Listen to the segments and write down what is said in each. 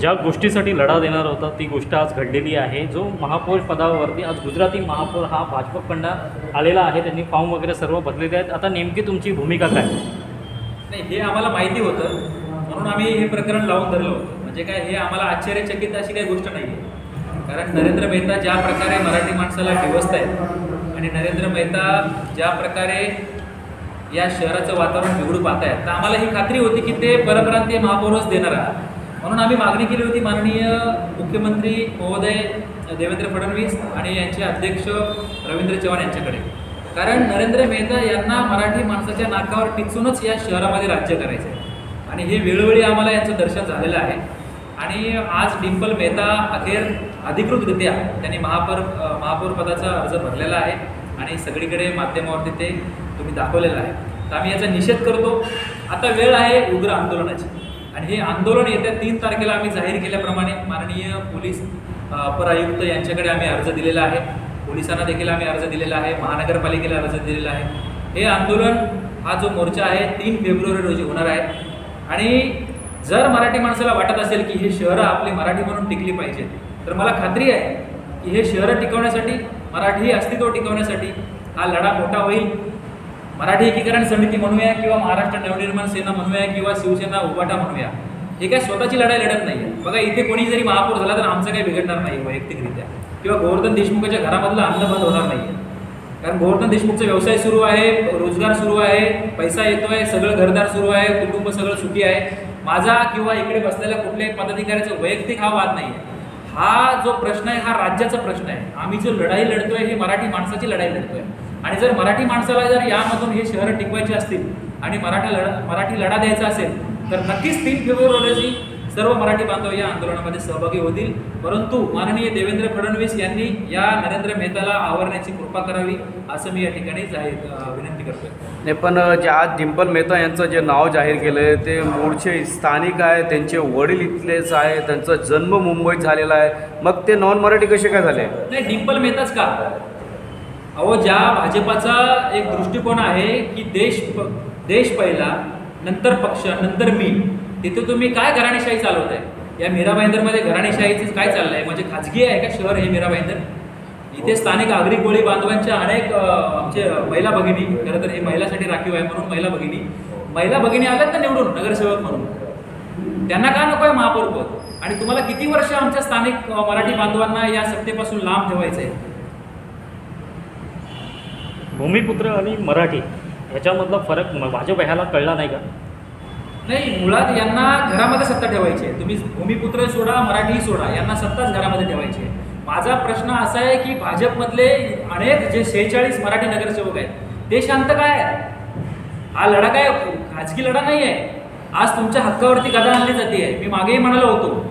ज्या गोष्टीसाठी लढा देणार होता ती गोष्ट आज घडलेली आहे। जो महापौर पदावरती आज गुजराती महापौर हा भाजपकडनं आलेला आहे, त्यांनी फॉर्म वगैरे सर्व भरलेले आहेत। आता नेमकी तुमची भूमिका काय? नाही, हे आम्हाला माहिती होतं म्हणून आम्ही हे प्रकरण लावून धरलं होतं। म्हणजे काय, हे आम्हाला आश्चर्यचकित अशी काही गोष्ट नाही आहे। कारण नरेंद्र मेहता ज्या प्रकारे मराठी माणसाला डिवचत आहेत आणि नरेंद्र मेहता ज्या प्रकारे या शहराचं वातावरण बिघडू पाहत आहेत, तर आम्हाला ही खात्री होती की ते परप्रांतीय महापौरच देणार आहे। म्हणून आम्ही मागणी केली होती माननीय मुख्यमंत्री महोदय देवेंद्र फडणवीस आणि यांचे अध्यक्ष रवींद्र चव्हाण यांच्याकडे। कारण नरेंद्र मेहता यांना मराठी माणसाच्या नाकावर टिचूनच या शहरामध्ये राज्य करायचं आहे आणि हे वेळोवेळी आम्हाला यांचं दर्शन झालेलं आहे। आणि आज डिंपल मेहता अखेर अधिकृतरित्या त्यांनी महापौर पदाचा अर्ज भरलेला आहे आणि सगळीकडे माध्यमावरती ते तुम्ही दाखवलेलं आहे। तर आम्ही याचा निषेध करतो। आता वेळ आहे उग्र आंदोलनाची आणि हे आंदोलन येत्या 3 तारखेला आम्ही जाहीर केल्याप्रमाणे माननीय पोलीस अपर आयुक्त यांच्याकडे आम्ही अर्ज दिलेला आहे, पोलिसांना देखील आम्ही अर्ज दिलेला आहे, महानगरपालिकेला अर्ज दिलेला आहे। हे आंदोलन, हा जो मोर्चा आहे 3 फेब्रुवारी रोजी होणार आहे। आणि जर मराठी माणसाला वाटत असेल की हे शहरं आपली मराठी म्हणून टिकली पाहिजेत, तर मला खात्री आहे की हे शहरं टिकवण्यासाठी, मराठी अस्तित्व टिकवण्यासाठी हा लढा मोठा होईल। मराठी एकीकरण समिती म्हणूया किंवा महाराष्ट्र नवनिर्माण सेना म्हणूया किंवा शिवसेना उभाटा म्हणूया, हे काय स्वतःची लढाई लढत नाही आहे। बघा, इथे कोणी जरी महापौर झाला तर आमचं काही बिघडणार नाही वैयक्तिकरित्या, किंवा गोवर्धन देशमुखाच्या घरामधलं अन्न बंद होणार नाही आहे। कारण गोवर्धन देशमुखचा व्यवसाय सुरू आहे, रोजगार सुरू आहे, पैसा येतो आहे, सगळं घरदार सुरू आहे, कुटुंब सगळं सुखी आहे। माझा किंवा इकडे बसलेल्या कुठल्याही पदाधिकाऱ्याचा वैयक्तिक हा वाद नाही आहे। हा जो प्रश्न आहे हा राज्याचा प्रश्न आहे। आम्ही जो लढाई लढतोय ही मराठी माणसाची लढाई लढतोय आणि जर मराठी माणसाला जर यामधून हे शहरं टिकवायचे असतील आणि मराठी लढा द्यायचा असेल तर नक्कीच 3 फेब्रुवारी रोजी सर्व मराठी बांधव या आंदोलनामध्ये सहभागी होतील। परंतु माननीय देवेंद्र फडणवीस यांनी या नरेंद्र मेहताला आवरण्याची कृपा करावी असं मी या ठिकाणी विनंती करतोय। नाही, पण जे आज डिंपल मेहता यांचं जे नाव जाहीर केलं आहे ते मूळचे स्थानिक आहे, त्यांचे वडील इथलेच आहे, त्यांचा जन्म मुंबईत झालेला आहे, मग ते नॉन मराठी कसे काय झाले? नाही, डिंपल मेहताच का? अहो, ज्या भाजपाचा एक दृष्टिकोन आहे की देश पहिला, नंतर पक्ष, नंतर मी, तिथे तुम्ही काय घराणेशाही चालवताय? या मीरा भाईंदरमध्ये घराणेशाहीचं काय चाललंय? म्हणजे खाजगी आहे का शहर हे मीरा भाईंदर? इथे स्थानिक आगरी कोळी बांधवांच्या अनेक आमचे महिला भगिनी, खरं तर हे महिलासाठी राखीव आहे म्हणून महिला भगिनी आल्यात ना निवडून नगरसेवक म्हणून, त्यांना का नको आहे महापौर पद? आणि तुम्हाला किती वर्ष आमच्या स्थानिक मराठी बांधवांना या सत्तेपासून लांब ठेवायचं आहे? भूमिपुत्र आणि मराठी ह्याच्यामधला फरक भाजप ह्याला कळला नाही का? नाही, मुळात यांना घरामध्ये सत्ता ठेवायची आहे। तुम्ही भूमिपुत्र सोडा, मराठी सोडा, यांना सत्ताच घरामध्ये ठेवायची आहे। माझा प्रश्न असा आहे की भाजपमधले अनेक जे 46 मराठी नगरसेवक आहेत ते शांत काय आहेत? हा लढा काय खाजगी लढा नाही आहे। आज तुमच्या हक्कावरती गदा आणली जाते आहे। मी मागेही म्हणालो होतो,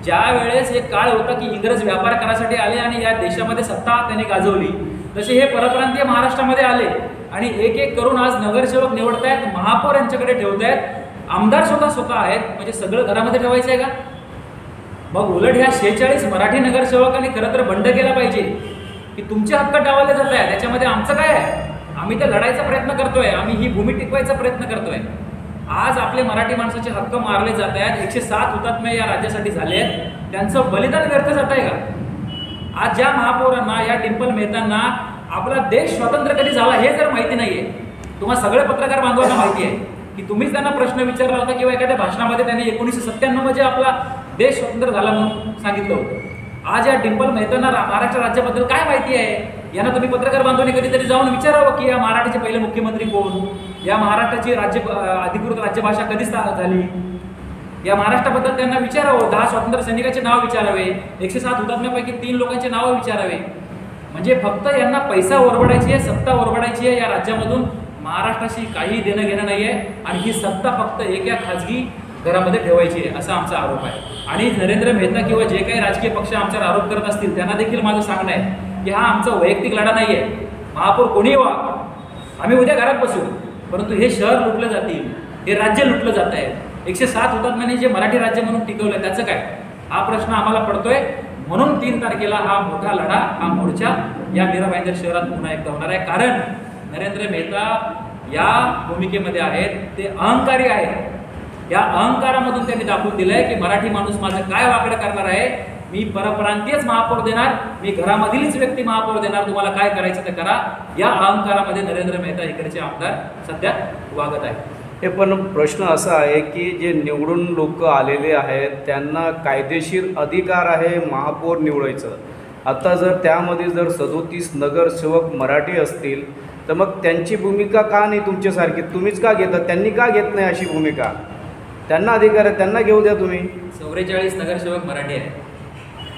ज्या वेळेस एक काळ होता की इंग्रज व्यापार करासाठी आले आणि या देशामध्ये सत्ता त्यांनी गाजवली, तसे हे परप्रांतीय महाराष्ट्रामध्ये आले आणि एक एक करून आज नगरसेवक निवडतायत, महापौर यांच्याकडे ठेवतायत, आमदार स्वतः आहेत। म्हणजे सगळं घरामध्ये ठेवायचं आहे का? मग उलट ह्या 46 मराठी नगरसेवकांनी खरं तर बंड केला पाहिजे की तुमचे हक्क डावलले जात आहेत, त्याच्यामध्ये आमचं काय आहे? आम्ही तर लढायचा प्रयत्न करतोय, आम्ही ही भूमी टिकवायचा प्रयत्न करतोय। आज आपले मराठी माणसाचे हक्क मारले जात आहेत, 107 हुतात्मे या राज्यासाठी झाले आहेत, त्यांचं बलिदान व्यर्थ जात आहे का? आज ज्या महापौरांना, या डिंपल मेहतांना आपला देश स्वतंत्र कधी झाला हे जर माहिती नाहीये, तुम्हाला सगळे पत्रकार बांधवांना माहिती आहे की तुम्हीच त्यांना प्रश्न विचारला होता किंवा एखाद्या भाषणामध्ये त्यांनी 1997 मध्ये आपला देश स्वतंत्र झाला म्हणून सांगितलं होतं। आज या डिंपल मेहतांना महाराष्ट्र राज्याबद्दल काय माहिती आहे? यांना तुम्ही पत्रकार बांधवांनी कधीतरी जाऊन विचारावं की या महाराष्ट्राचे पहिले मुख्यमंत्री कोण, या महाराष्ट्राची अधिकृत राज्यभाषा कधी झाली, या महाराष्ट्राबद्दल त्यांना विचारावं। 10 स्वातंत्र्य सैनिकाचे नाव विचारावे, 107 हुतात्म्यापैकी 3 लोकांचे नाव विचारावे। म्हणजे फक्त यांना पैसा ओरबडायची आहे, सत्ता ओरबडायची आहे। या राज्यामधून महाराष्ट्राशी काही देणं घेणं नाही आहे आणि ही सत्ता फक्त एका खाजगी घरामध्ये ठेवायची आहे असा आमचा आरोप आहे। आणि नरेंद्र मेहता किंवा जे काही राजकीय पक्ष आमच्यावर आरोप करत असतील त्यांना देखील माझं सांगणं आहे की हा आमचा वैयक्तिक लढा नाही आहे। महापौर कोणीही व्हा, आम्ही उद्या घरात बसू, परंतु हे शहर लुटलं जातील, हे राज्य लुटलं जात आहे। 107 हुतात्म्यांनी जे मराठी राज्य म्हणून टिकवलं त्याचं काय? हा प्रश्न आम्हाला पडतोय। म्हणून 3 तारखेला हा मोठा लढा, हा मोर्चा या मीरा भाईंदर शहरात पुन्हा एकदा होणार आहे। कारण नरेंद्र मेहता या भूमिकेमध्ये आहेत, ते अहंकारी आहेत। या अहंकारामधून त्यांनी दाखवून दिलंय की मराठी माणूस माझं काय वाकडं करणार आहे, मी परप्रांतीयच महापौर देणार, मी घरामधीलच व्यक्ती महापौर देणार, तुम्हाला काय करायचं ते करा. या अहंकारामध्ये नरेंद्र मेहता इकडचे आमदार सध्या वागत आहे. हे पण प्रश्न असा आहे की जे निवडून लोक आलेले आहेत त्यांना कायदेशीर अधिकार आहे महापौर निवडायचं. आता जर त्यामध्ये जर 37 नगरसेवक मराठी असतील तर मग त्यांची भूमिका का नाही तुमच्यासारखी, तुम्हीच का घेता, त्यांनी का घेत नाही अशी भूमिका? त्यांना अधिकार आहे, त्यांना घेऊ द्या तुम्ही. 44 नगरसेवक मराठी आहे,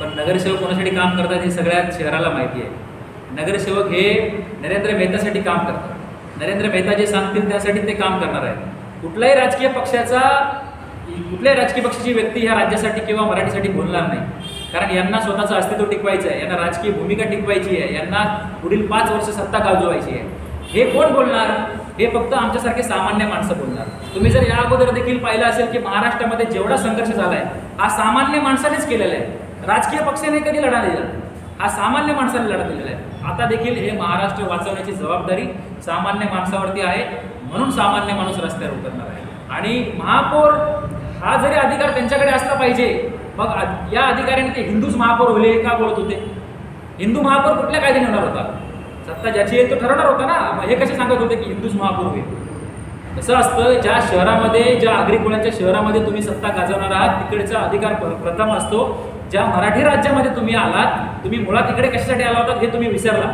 पण नगरसेवक कोणासाठी काम करतात हे सगळ्या शहराला माहिती आहे. नगरसेवक हे नरेंद्र मेहतासाठी काम करतात. नरेंद्र मेहता जे सांगतील त्यासाठी ते काम करणार आहे. कुठल्याही राजकीय पक्षाची व्यक्ती ह्या राज्यासाठी किंवा मराठीसाठी बोलणार नाही, कारण यांना स्वतःचं अस्तित्व टिकवायचं आहे, यांना राजकीय भूमिका टिकवायची आहे, यांना पुढील 5 वर्ष सत्ता गाजवायची आहे. हे कोण बोलणार? हे फक्त आमच्यासारखे सामान्य माणसं बोलणार. तुम्ही जर या अगोदर देखील पाहिलं असेल की महाराष्ट्रामध्ये जेवढा संघर्ष झाला आहे हा सामान्य माणसानेच केलेला आहे. राजकीय पक्षाने कधी लढा दिला, हा सामान्य माणसाने लढा दिलेला आहे. आता देखील हे महाराष्ट्र वाचवण्याची जबाबदारी सामान्य माणसावरती आहे, म्हणून सामान्य माणूस रस्त्यावर उतरणार आहे. आणि महापौर हा जरी अधिकार त्यांच्याकडे असला पाहिजे, मग या अधिकाऱ्याने ते हिंदूच महापौर होले हे का बोलत होते? हिंदू महापौर कुठल्या कायद्याने होणार होता? सत्ता ज्याची आहे तो ठरवणार होता ना. मग हे कसे सांगत होते की हिंदूच महापौर होईल? कसं असतं, ज्या शहरामध्ये, ज्या अग्रिकुलाच्या शहरामध्ये तुम्ही सत्ता गाजवणार आहात तिकडचा अधिकार प्रथम असतो. ज्या मराठी राज्यामध्ये तुम्ही आलात, तुम्ही मुळात इकडे कशासाठी आला होता हे तुम्ही विसरला.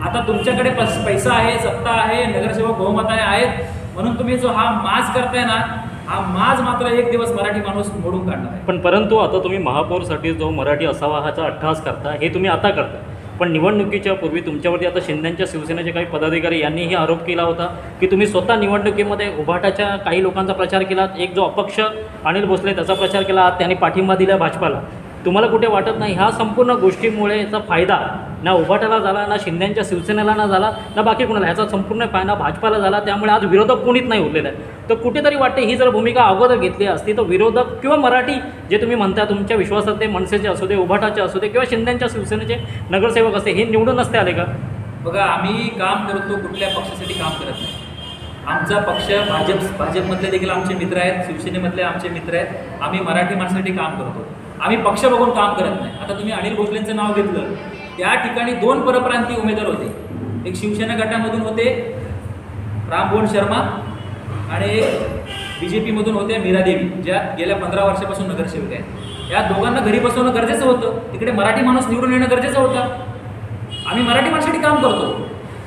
आता तुमच्याकडे पैसा आहे, सत्ता आहे, नगरसेवक बहुमत आहेत, म्हणून तुम्ही जो हा माज करताय ना, हा माज मात्र एक दिवस मराठी माणूस मोडून काढणार आहे. परंतु आता तुम्ही महापौरसाठी जो मराठी असावा ह्याचा अट्टहास करता, हे तुम्ही आता करता. पण निवडणुकीच्या पूर्वी तुमच्यावरती आता शिंदेच्या शिवसेनेचे काही पदाधिकारी यांनीही आरोप केला होता की तुम्ही स्वतः निवडणुकीमध्ये उभाटाच्या काही लोकांचा प्रचार केलात. एक जो अपक्ष अनिल भोसले त्याचा प्रचार केला, त्यांनी पाठिंबा दिला भाजपाला. तुम्हाला कुठे वाटत नाही ह्या संपूर्ण गोष्टीमुळे याचा फायदा ना उभाटाला झाला, ना शिंदेच्या शिवसेनेला ना झाला, ना बाकी कोणाला, ह्याचा संपूर्ण फायदा भाजपाला झाला. त्यामुळे आज विरोधक कोणीच नाही उरलेला आहे. तर कुठेतरी वाटते ही जर भूमिका अगोदर घेतली असती तर विरोधक किंवा मराठी जे तुम्ही म्हणता तुमच्या विश्वासातले मनसेचे असू दे, उभाटाचे असू दे किंवा शिंदेच्या शिवसेनेचे नगरसेवक असते, हे निवडून नसते आले का? बघा, आम्ही काम करतो, कुठल्या पक्षासाठी काम करत नाही. आमचा पक्ष भाजपमधले देखील आमचे मित्र आहेत, शिवसेनेमधले आमचे मित्र आहेत. आम्ही मराठी माणसासाठी काम करतो, आम्ही पक्ष बघून काम करत नाही. आता तुम्ही अनिल भोसलेंचं नाव घेतलं, त्या ठिकाणी 2 परप्रांतीय उमेदवार होते. एक शिवसेना गटामधून होते रामभुवन शर्मा आणि एक BJP मधून होत्या मीरा देवी, ज्या गेल्या 15 वर्षापासून नगरसेवक आहेत. या दोघांना घरी बसवणं गरजेचं होतं, तिकडे मराठी माणूस निवडून येणं गरजेचं होतं. आम्ही मराठी माणसासाठी काम करतो.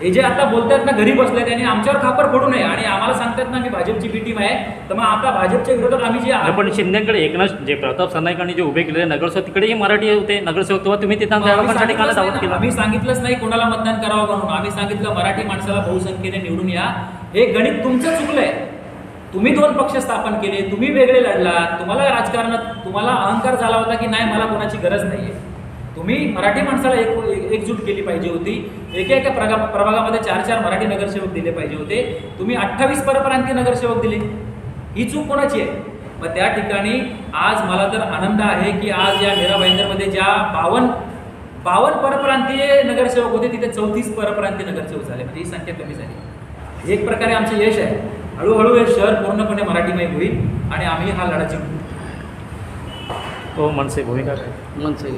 हे जे आता बोलतात ना घरी बसले, त्यांनी आमच्यावर खापर फोडू नये आणि आम्हाला सांगतात ना मी भाजपची बी टीम आहे, तर मग आता भाजपच्या विरोधात आम्ही जे पण शिंदेकडे एकनाथ जे प्रताप सरनाईकांनी जे उभे केलेले नगरसेवक तिकडेही मराठी होते नगरसेवक, तेव्हा तुम्ही तिथं त्या लोकांसाठी का दावत केला? आम्ही सांगितलंच नाही कोणाला मतदान करावं म्हणून. आम्ही सांगितलं मराठी माणसाला बहुसंख्येने निवडून या. हे गणित तुमचं चुकलंय. तुम्ही 2 पक्ष स्थापन केले, तुम्ही वेगळे लढलात, तुम्हाला राजकारणात तुम्हाला अहंकार झाला होता की नाही मला कोणाची गरज नाहीये. तुम्ही मराठी माणसाला एकजूट केली पाहिजे होती. एका प्रभागामध्ये 4-4 मराठी नगरसेवक दिले पाहिजे होते. तुम्ही 28 परप्रांतीय नगरसेवक दिले. ही चूक कोणाची आहे? मग त्या ठिकाणी आज मला तर आनंद आहे की आज या मीरा भाईंदरमध्ये ज्या 52 परप्रांतीय नगरसेवक होते तिथे 34 परप्रांतीय नगरसेवक झाले, म्हणजे ही संख्या कमी झाली. एक प्रकारे आमचं यश आहे. हळूहळू हे शहर पूर्णपणे मराठीमय होईल आणि आम्ही हा लढा जिंकू. मनसे भूमिका काय? मनसे